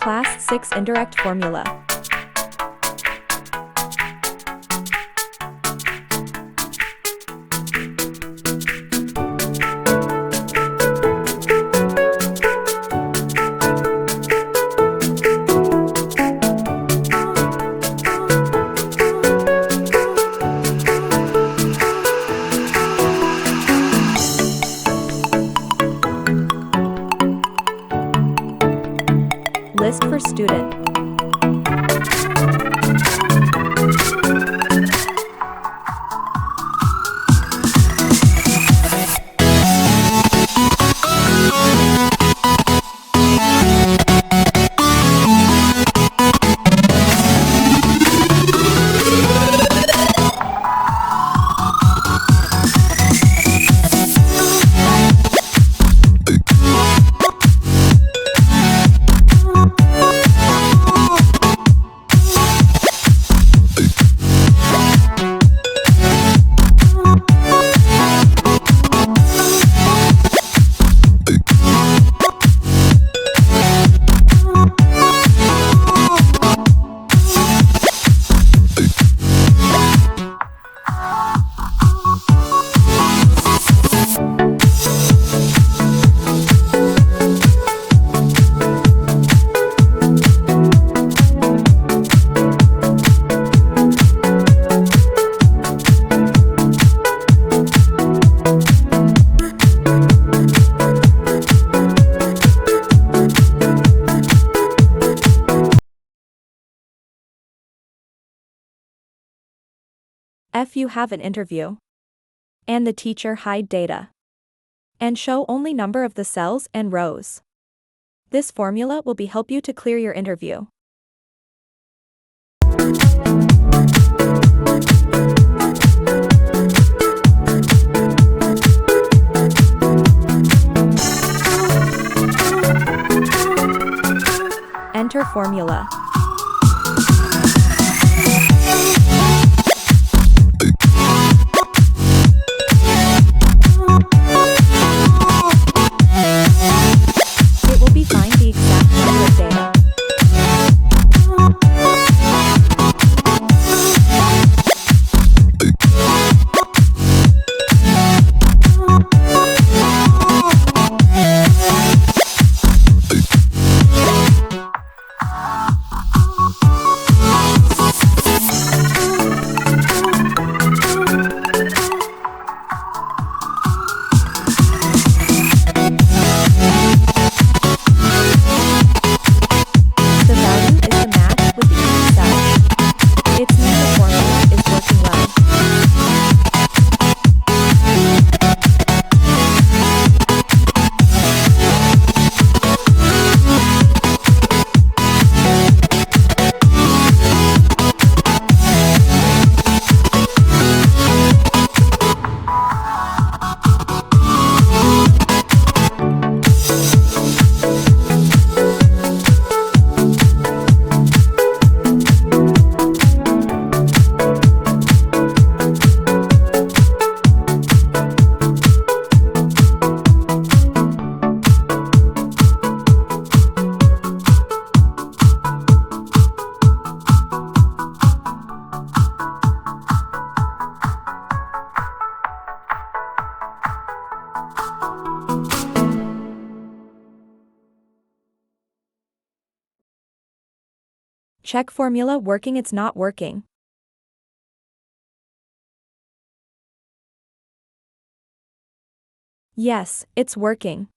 Class 6 Indirect Formula. List for student. If you have an interview and the teacher hide data and show only number of the cells and rows, this formula will help you to clear your interview. Enter formula. It will find the exact number of data. Check formula working. It's not working. Yes, it's working.